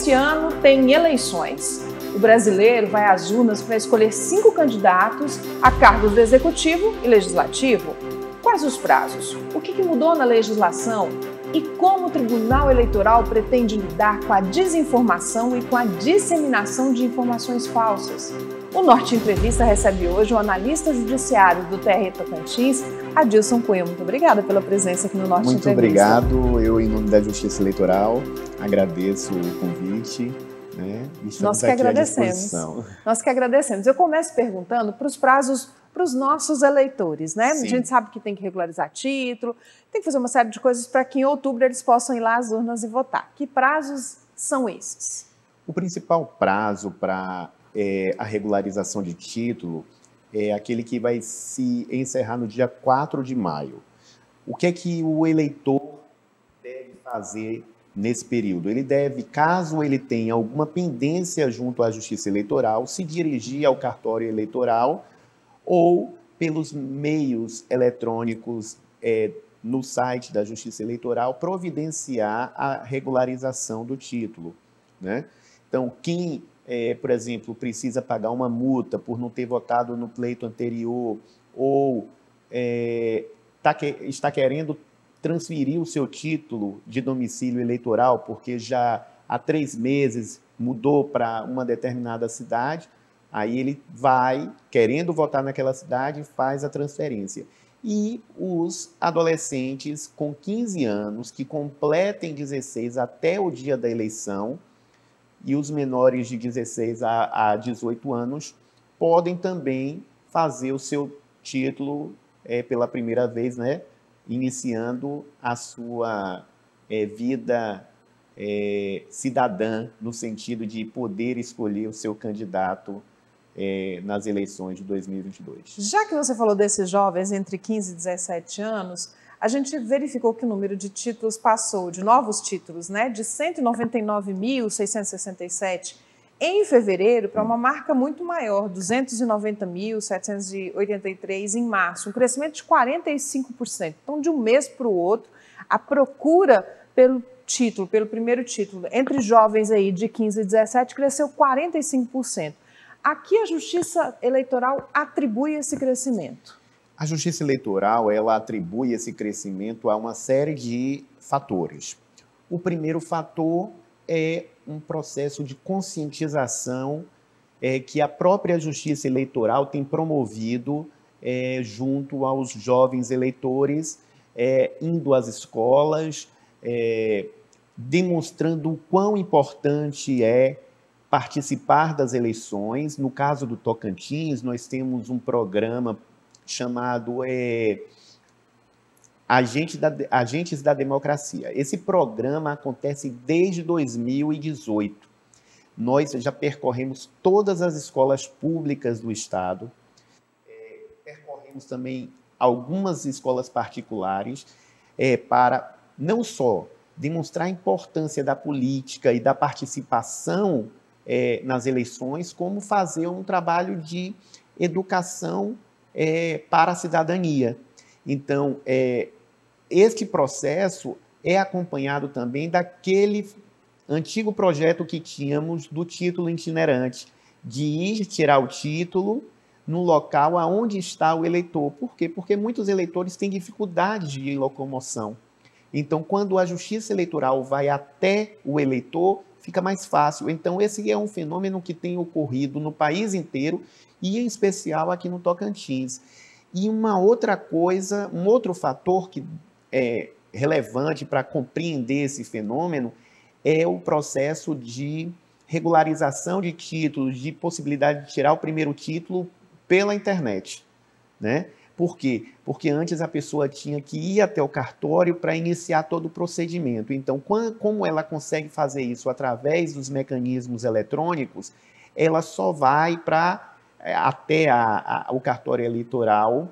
Esse ano tem eleições. O brasileiro vai às urnas para escolher 5 candidatos a cargos do Executivo e Legislativo. Quais os prazos? O que mudou na legislação? E como o Tribunal Eleitoral pretende lidar com a desinformação e com a disseminação de informações falsas? O Norte Entrevista recebe hoje o analista judiciário do TRE Tocantins, Adilson Cunha. Muito obrigada pela presença aqui no Norte Entrevista. Muito obrigado. Eu, em nome da Justiça Eleitoral, agradeço o convite. Nós que agradecemos. Nós que agradecemos. Eu começo perguntando para os prazos para os nossos eleitores, né? Sim. A gente sabe que tem que regularizar título, tem que fazer uma série de coisas para que em outubro eles possam ir lá às urnas e votar. Que prazos são esses? O principal prazo para a regularização de título é aquele que vai se encerrar no dia 4 de maio. O que é que o eleitor deve fazer nesse período? Ele deve, caso ele tenha alguma pendência junto à Justiça Eleitoral, se dirigir ao cartório eleitoral ou pelos meios eletrônicos no site da Justiça Eleitoral, providenciar a regularização do título, né? Então, quem, por exemplo, precisa pagar uma multa por não ter votado no pleito anterior ou está querendo transferir o seu título de domicílio eleitoral porque já há 3 meses mudou para uma determinada cidade, aí ele vai, querendo votar naquela cidade, faz a transferência. E os adolescentes com 15 anos que completem 16 até o dia da eleição e os menores de 16 a 18 anos podem também fazer o seu título pela primeira vez, né? Iniciando a sua vida cidadã, no sentido de poder escolher o seu candidato nas eleições de 2022. Já que você falou desses jovens entre 15 e 17 anos, a gente verificou que o número de títulos passou, de novos títulos, né, de 199.667 em fevereiro para uma marca muito maior, 290.783 em março, um crescimento de 45%. Então, de um mês para o outro, a procura pelo título, pelo primeiro título, entre jovens aí de 15 e 17, cresceu 45%. Aqui a Justiça Eleitoral atribui esse crescimento. A Justiça Eleitoral, ela atribui esse crescimento a uma série de fatores. O primeiro fator é um processo de conscientização que a própria Justiça Eleitoral tem promovido junto aos jovens eleitores, indo às escolas, demonstrando o quão importante é participar das eleições. No caso do Tocantins, nós temos um programa chamado Agentes da Democracia. Esse programa acontece desde 2018. Nós já percorremos todas as escolas públicas do estado, percorremos também algumas escolas particulares para não só demonstrar a importância da política e da participação nas eleições, como fazer um trabalho de educação para a cidadania. Então, este processo é acompanhado também daquele antigo projeto que tínhamos do título itinerante, de ir tirar o título no local aonde está o eleitor. Por quê? Porque muitos eleitores têm dificuldade de locomoção. Então, quando a Justiça Eleitoral vai até o eleitor, fica mais fácil. Então, esse é um fenômeno que tem ocorrido no país inteiro e, em especial, aqui no Tocantins. E uma outra coisa, um outro fator que é relevante para compreender esse fenômeno é o processo de regularização de títulos, de possibilidade de tirar o primeiro título pela internet, né? Por quê? Porque antes a pessoa tinha que ir até o cartório para iniciar todo o procedimento. Então, como ela consegue fazer isso através dos mecanismos eletrônicos, ela só vai até o cartório eleitoral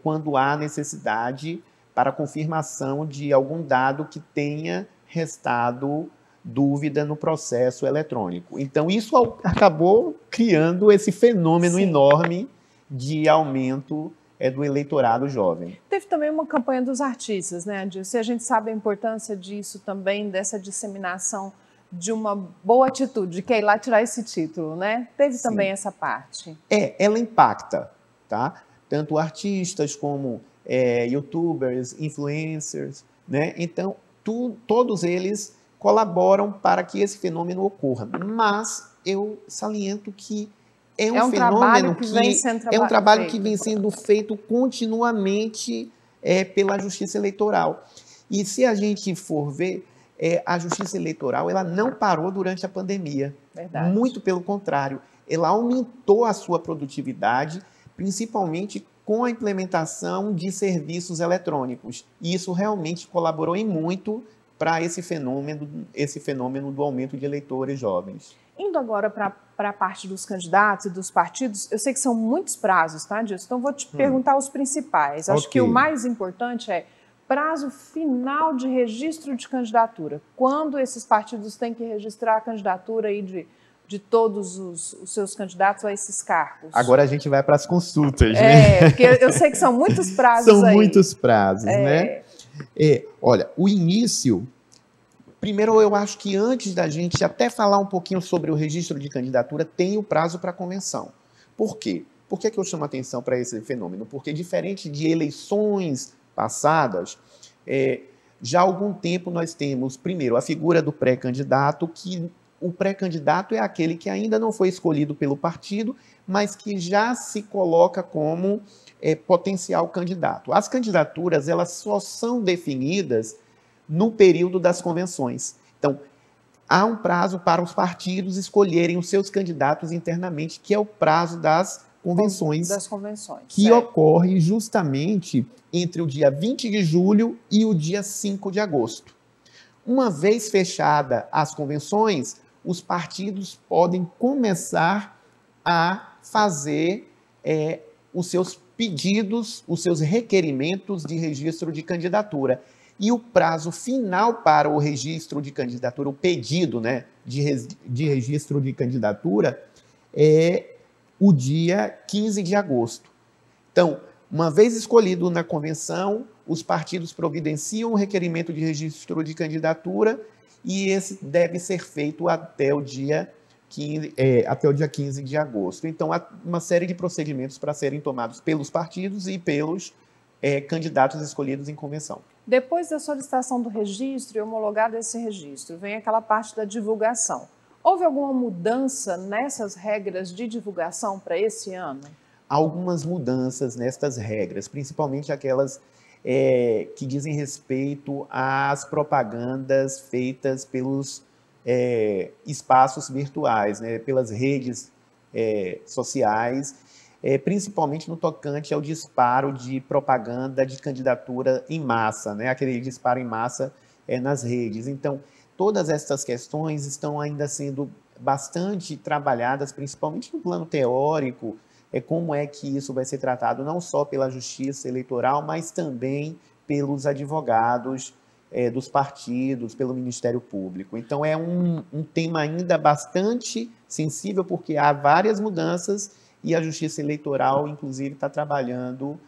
quando há necessidade para confirmação de algum dado que tenha restado dúvida no processo eletrônico. Então, isso acabou criando esse fenômeno enorme de aumento do eleitorado jovem. Teve também uma campanha dos artistas, né, Adilson? A gente sabe a importância disso também, dessa disseminação de uma boa atitude, que é ir lá tirar esse título, né? Teve Sim. também essa parte. Ela impacta, tá? Tanto artistas como youtubers, influencers, né? Então, todos eles colaboram para que esse fenômeno ocorra. Mas eu saliento que é um fenômeno é um trabalho que vem sendo feito continuamente pela Justiça Eleitoral. E se a gente for ver, a Justiça Eleitoral ela não parou durante a pandemia. Verdade. Muito pelo contrário, ela aumentou a sua produtividade, principalmente com a implementação de serviços eletrônicos. E isso realmente colaborou em muito para esse fenômeno do aumento de eleitores jovens. Indo agora para a parte dos candidatos e dos partidos, eu sei que são muitos prazos, tá, Dilson? Então, vou te perguntar os principais. Acho que o mais importante é prazo final de registro de candidatura. Quando esses partidos têm que registrar a candidatura aí de todos os seus candidatos a esses cargos? Agora a gente vai para as consultas, né? Porque eu sei que são muitos prazos aí. São muitos prazos, né? Olha, o início... Primeiro, eu acho que antes da gente até falar um pouquinho sobre o registro de candidatura, tem o prazo para a convenção. Por quê? Por que eu chamo a atenção para esse fenômeno? Porque, diferente de eleições passadas, já há algum tempo nós temos, primeiro, a figura do pré-candidato, que o pré-candidato é aquele que ainda não foi escolhido pelo partido, mas que já se coloca como potencial candidato. As candidaturas, elas só são definidas no período das convenções. Então, há um prazo para os partidos escolherem os seus candidatos internamente, que é o prazo das convenções, que ocorre justamente entre o dia 20 de julho e o dia 5 de agosto. Uma vez fechada as convenções, os partidos podem começar a fazer os seus pedidos, os seus requerimentos de registro de candidatura. E o prazo final para o registro de candidatura, o pedido, né, de registro de candidatura, é o dia 15 de agosto. Então, uma vez escolhido na convenção, os partidos providenciam o requerimento de registro de candidatura e esse deve ser feito até o dia 15 de agosto. Então, há uma série de procedimentos para serem tomados pelos partidos e pelos candidatos escolhidos em convenção. Depois da solicitação do registro e homologado esse registro, vem aquela parte da divulgação. Houve alguma mudança nessas regras de divulgação para esse ano? Algumas mudanças nestas regras, principalmente aquelas que dizem respeito às propagandas feitas pelos espaços virtuais, né, pelas redes sociais, principalmente no tocante ao disparo de propaganda de candidatura em massa, né? Aquele disparo em massa nas redes. Então, todas essas questões estão ainda sendo bastante trabalhadas, principalmente no plano teórico, como é que isso vai ser tratado não só pela Justiça Eleitoral, mas também pelos advogados dos partidos, pelo Ministério Público. Então, é um tema ainda bastante sensível, porque há várias mudanças e a Justiça Eleitoral, inclusive, está trabalhando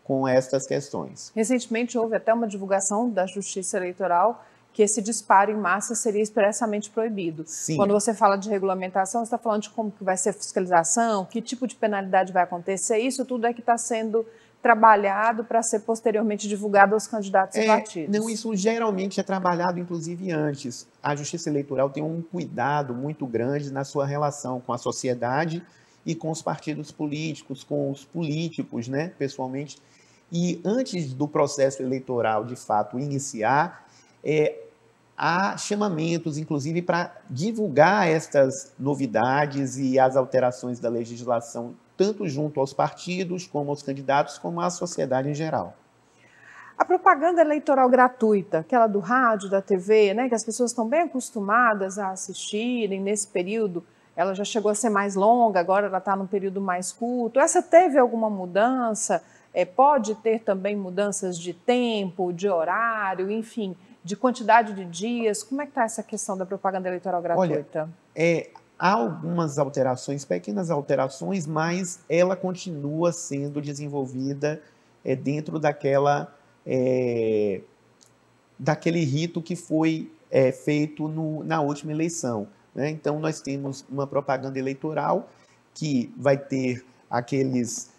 com estas questões. Recentemente, houve até uma divulgação da Justiça Eleitoral que esse disparo em massa seria expressamente proibido. Sim. Quando você fala de regulamentação, você está falando de como que vai ser a fiscalização, que tipo de penalidade vai acontecer, isso tudo é que está sendo trabalhado para ser posteriormente divulgado aos candidatos e partidos. Não, isso geralmente é trabalhado, inclusive, antes. A Justiça Eleitoral tem um cuidado muito grande na sua relação com a sociedade e com os partidos políticos, com os políticos, né, pessoalmente. E antes do processo eleitoral, de fato, iniciar, há chamamentos, inclusive, para divulgar estas novidades e as alterações da legislação, tanto junto aos partidos, como aos candidatos, como à sociedade em geral. A propaganda eleitoral gratuita, aquela do rádio, da TV, né, que as pessoas estão bem acostumadas a assistirem nesse período, ela já chegou a ser mais longa, agora ela está num período mais curto. Essa teve alguma mudança? Pode ter também mudanças de tempo, de horário, enfim, de quantidade de dias? Como é que está essa questão da propaganda eleitoral gratuita? Olha, há algumas alterações, pequenas alterações, mas ela continua sendo desenvolvida dentro daquele rito que foi feito na última eleição, né? Então, nós temos uma propaganda eleitoral que vai ter aqueles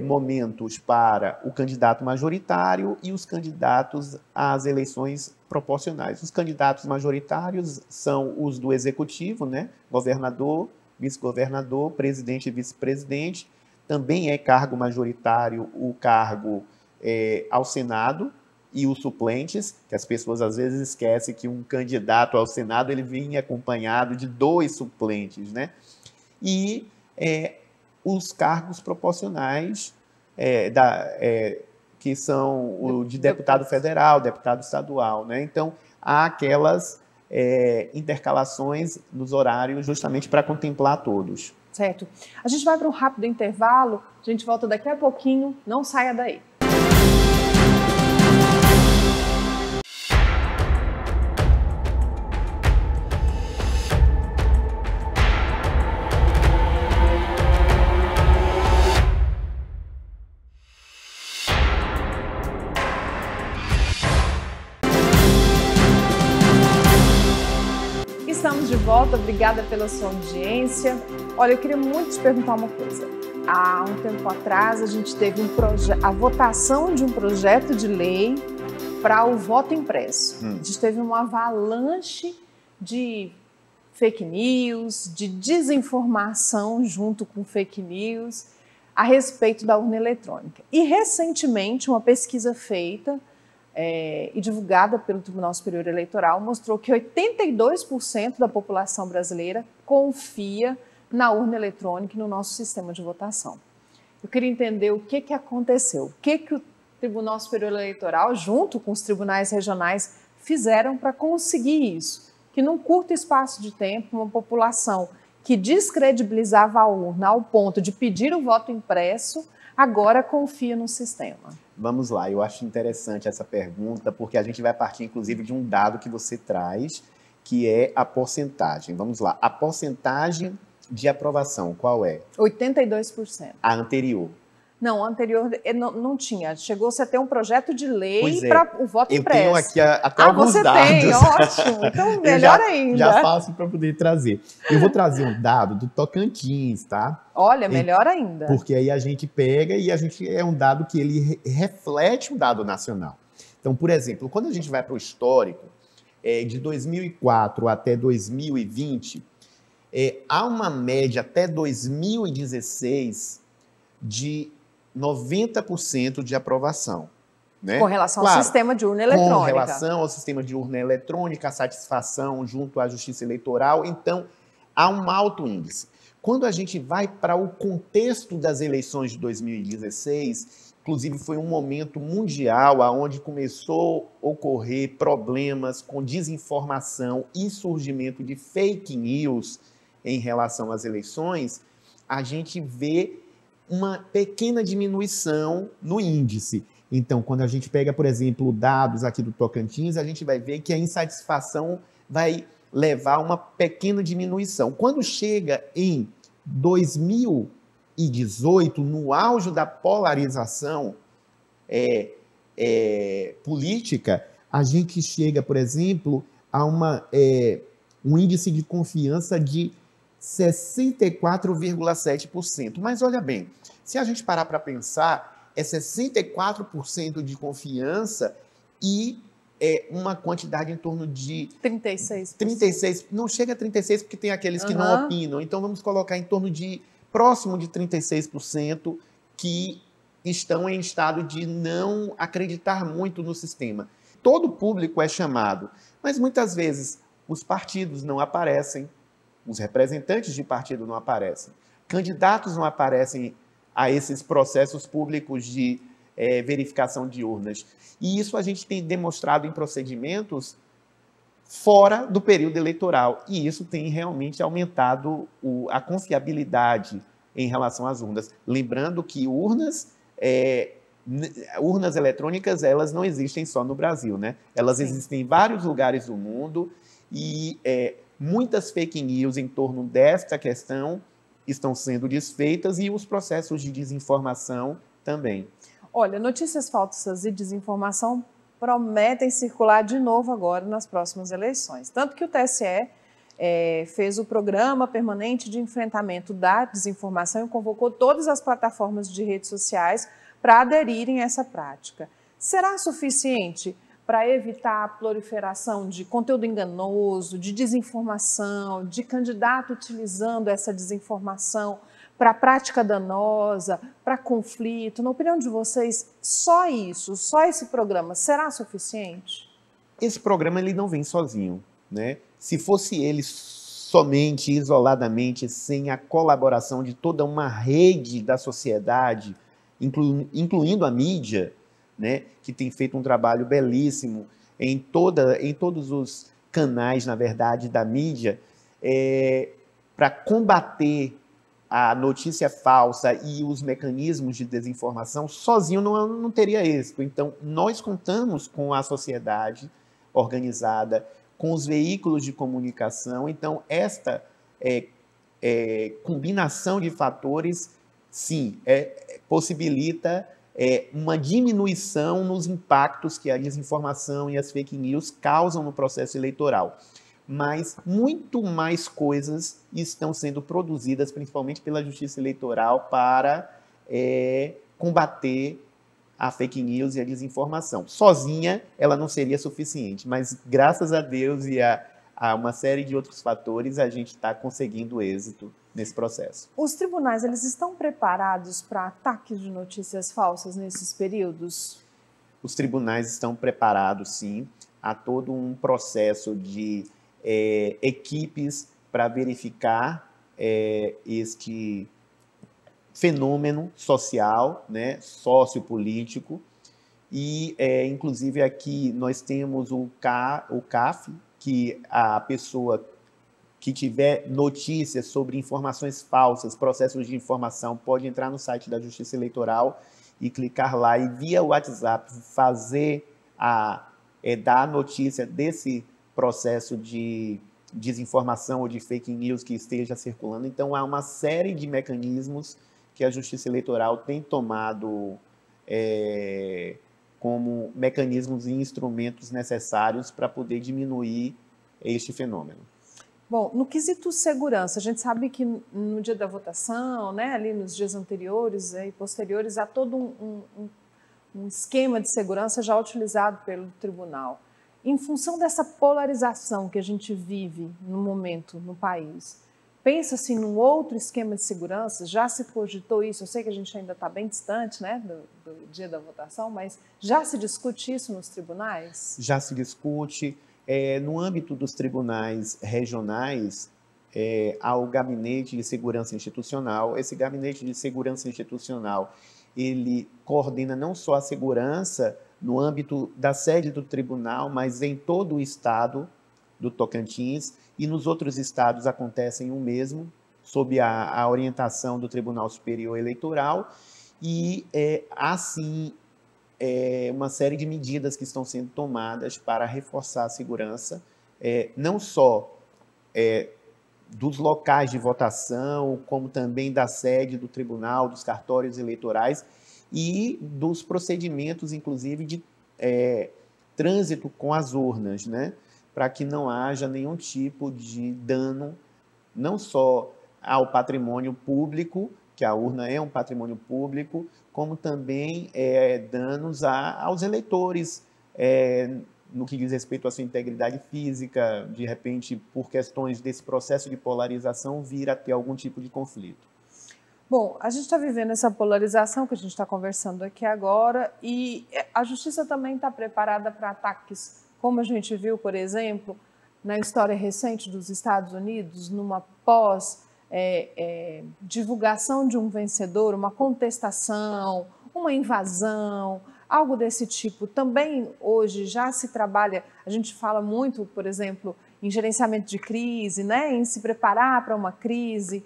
momentos para o candidato majoritário e os candidatos às eleições proporcionais. Os candidatos majoritários são os do executivo, né? Governador, vice-governador, presidente e vice-presidente. Também é cargo majoritário o cargo ao Senado e os suplentes, que as pessoas às vezes esquecem que um candidato ao Senado ele vem acompanhado de 2 suplentes, né? E os cargos proporcionais que são o de deputado federal, deputado estadual, né? Então, há aquelas intercalações nos horários justamente para contemplar todos. Certo. A gente vai para um rápido intervalo, a gente volta daqui a pouquinho, não saia daí. Estamos de volta, obrigada pela sua audiência. Olha, eu queria muito te perguntar uma coisa. Há um tempo atrás, a gente teve a votação de um projeto de lei para o voto impresso. A gente teve uma avalanche de fake news, de desinformação junto com fake news a respeito da urna eletrônica. E, recentemente, uma pesquisa feita e divulgada pelo Tribunal Superior Eleitoral mostrou que 82% da população brasileira confia na urna eletrônica e no nosso sistema de votação. Eu queria entender o que aconteceu, o que o Tribunal Superior Eleitoral, junto com os tribunais regionais, fizeram para conseguir isso, que num curto espaço de tempo, uma população que descredibilizava a urna ao ponto de pedir o voto impresso, agora confia no sistema. Vamos lá, eu acho interessante essa pergunta, porque a gente vai partir, inclusive, de um dado que você traz, que é a porcentagem. Vamos lá, a porcentagem de aprovação, qual é? 82%. A anterior. Não, a anterior não tinha. Chegou-se a ter um projeto de lei para o voto impresso. Eu tenho aqui até alguns dados. Você tem, ótimo. Então, melhor ainda. Já faço para poder trazer. Eu vou trazer um dado do Tocantins, tá? Olha, melhor ainda. Porque aí a gente pega e é um dado que ele reflete o dado nacional. Então, por exemplo, quando a gente vai para o histórico, de 2004 até 2020, há uma média até 2016 de 90% de aprovação. Né? Com relação ao sistema de urna eletrônica. Com relação ao sistema de urna eletrônica, a satisfação junto à Justiça Eleitoral. Então, há um alto índice. Quando a gente vai para o contexto das eleições de 2016, inclusive foi um momento mundial onde começou a ocorrer problemas com desinformação e surgimento de fake news em relação às eleições, a gente vê uma pequena diminuição no índice. Então, quando a gente pega, por exemplo, dados aqui do Tocantins, a gente vai ver que a insatisfação vai levar a uma pequena diminuição. Quando chega em 2018, no auge da polarização política, a gente chega, por exemplo, a um índice de confiança de 64,7%. Mas olha bem, se a gente parar para pensar, é 64% de confiança e uma quantidade em torno de 36. Não chega a 36 porque tem aqueles que não opinam. Então vamos colocar em torno de próximo de 36% que estão em estado de não acreditar muito no sistema. Todo público é chamado, mas muitas vezes os partidos não aparecem. Os representantes de partido não aparecem. Candidatos não aparecem a esses processos públicos de verificação de urnas. E isso a gente tem demonstrado em procedimentos fora do período eleitoral. E isso tem realmente aumentado a confiabilidade em relação às urnas. Lembrando que urnas eletrônicas, elas não existem só no Brasil, né? Elas existem em vários lugares do mundo e muitas fake news em torno desta questão estão sendo desfeitas e os processos de desinformação também. Olha, notícias falsas e desinformação prometem circular de novo agora nas próximas eleições. Tanto que o TSE fez o Programa Permanente de Enfrentamento da Desinformação e convocou todas as plataformas de redes sociais para aderirem a essa prática. Será suficiente para evitar a proliferação de conteúdo enganoso, de desinformação, de candidato utilizando essa desinformação para prática danosa, para conflito? Na opinião de vocês, só isso, só esse programa será suficiente? Esse programa ele não vem sozinho, né? Se fosse ele somente, isoladamente, sem a colaboração de toda uma rede da sociedade, incluindo a mídia, né, que tem feito um trabalho belíssimo em todos os canais, na verdade, da mídia, para combater a notícia falsa e os mecanismos de desinformação, sozinho não teria êxito. Então, nós contamos com a sociedade organizada, com os veículos de comunicação. Então, esta combinação de fatores, sim, possibilita uma diminuição nos impactos que a desinformação e as fake news causam no processo eleitoral. Mas muito mais coisas estão sendo produzidas, principalmente pela Justiça Eleitoral, para combater a fake news e a desinformação. Sozinha, ela não seria suficiente, mas graças a Deus e a uma série de outros fatores, a gente está conseguindo êxito nesse processo. Os tribunais, eles estão preparados para ataques de notícias falsas nesses períodos? Os tribunais estão preparados, sim. Há todo um processo de equipes para verificar este fenômeno social, né, sociopolítico, e inclusive aqui nós temos o CAF, que a pessoa que tiver notícias sobre informações falsas, processos de informação, pode entrar no site da Justiça Eleitoral e clicar lá e via WhatsApp dar a notícia desse processo de desinformação ou de fake news que esteja circulando. Então, há uma série de mecanismos que a Justiça Eleitoral tem tomado como mecanismos e instrumentos necessários para poder diminuir este fenômeno. Bom, no quesito segurança, a gente sabe que no dia da votação, né, ali nos dias anteriores e posteriores, há todo um esquema de segurança já utilizado pelo tribunal. Em função dessa polarização que a gente vive no momento no país, pensa-se num outro esquema de segurança? Já se cogitou isso? Eu sei que a gente ainda está bem distante, né, do dia da votação, mas já se discute isso nos tribunais? Já se discute. No âmbito dos tribunais regionais, há o Gabinete de Segurança Institucional. Esse Gabinete de Segurança Institucional, ele coordena não só a segurança no âmbito da sede do tribunal, mas em todo o estado do Tocantins, e nos outros estados acontecem o mesmo, sob a orientação do Tribunal Superior Eleitoral, e há sim uma série de medidas que estão sendo tomadas para reforçar a segurança, não só dos locais de votação, como também da sede do tribunal, dos cartórios eleitorais e dos procedimentos, inclusive, de trânsito com as urnas, né? Para que não haja nenhum tipo de dano, não só ao patrimônio público, que a urna é um patrimônio público, como também danos aos eleitores, no que diz respeito à sua integridade física, de repente, por questões desse processo de polarização, vir a ter algum tipo de conflito. Bom, a gente está vivendo essa polarização que a gente está conversando aqui agora, e a Justiça também está preparada para ataques, como a gente viu, por exemplo, na história recente dos Estados Unidos, numa divulgação de um vencedor, uma contestação, uma invasão, algo desse tipo. Também hoje já se trabalha, a gente fala muito, por exemplo, em gerenciamento de crise, né, em se preparar para uma crise.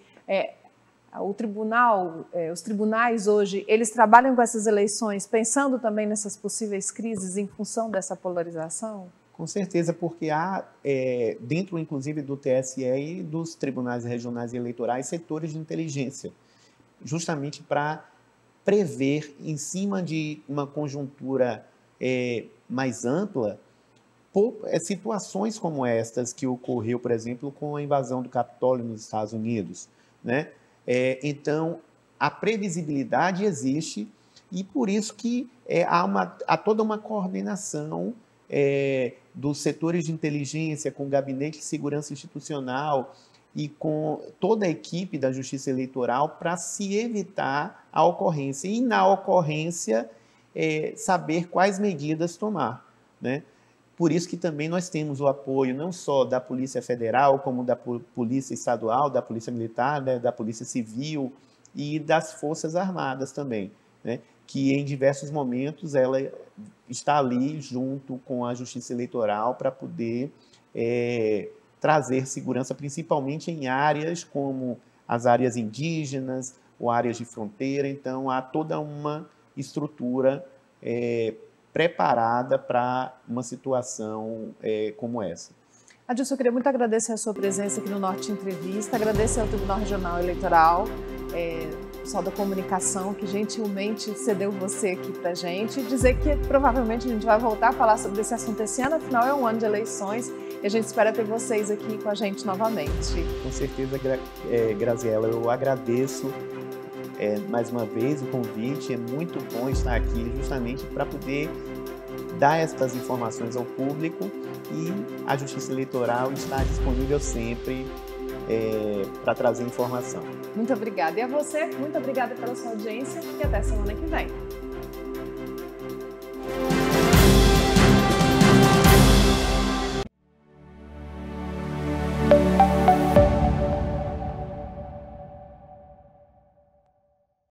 O tribunal, os tribunais hoje, eles trabalham com essas eleições pensando também nessas possíveis crises em função dessa polarização? Com certeza, porque há, dentro inclusive do TSE e dos tribunais regionais e eleitorais, setores de inteligência, justamente para prever, em cima de uma conjuntura mais ampla por situações como estas que ocorreu, por exemplo, com a invasão do Capitólio nos Estados Unidos, né? Então, a previsibilidade existe e por isso que há toda uma coordenação dos setores de inteligência com o Gabinete de Segurança Institucional e com toda a equipe da Justiça Eleitoral para se evitar a ocorrência. E, na ocorrência, saber quais medidas tomar, né? Por isso que também nós temos o apoio não só da Polícia Federal, como da Polícia Estadual, da Polícia Militar, né, da Polícia Civil e das Forças Armadas também, né? Que em diversos momentos ela está ali junto com a Justiça Eleitoral para poder trazer segurança, principalmente em áreas como as áreas indígenas ou áreas de fronteira. Então, há toda uma estrutura preparada para uma situação como essa. Adilson, eu queria muito agradecer a sua presença aqui no Norte Entrevista, agradecer ao Tribunal Regional Eleitoral, pessoal da comunicação que gentilmente cedeu você aqui para a gente, dizer que provavelmente a gente vai voltar a falar sobre esse assunto esse ano, afinal é um ano de eleições e a gente espera ter vocês aqui com a gente novamente. Com certeza, Graziela, eu agradeço mais uma vez o convite, é muito bom estar aqui justamente para poder dar estas informações ao público e a Justiça Eleitoral está disponível sempre para trazer informação. Muito obrigada. E a você, muito obrigada pela sua audiência e até semana que vem.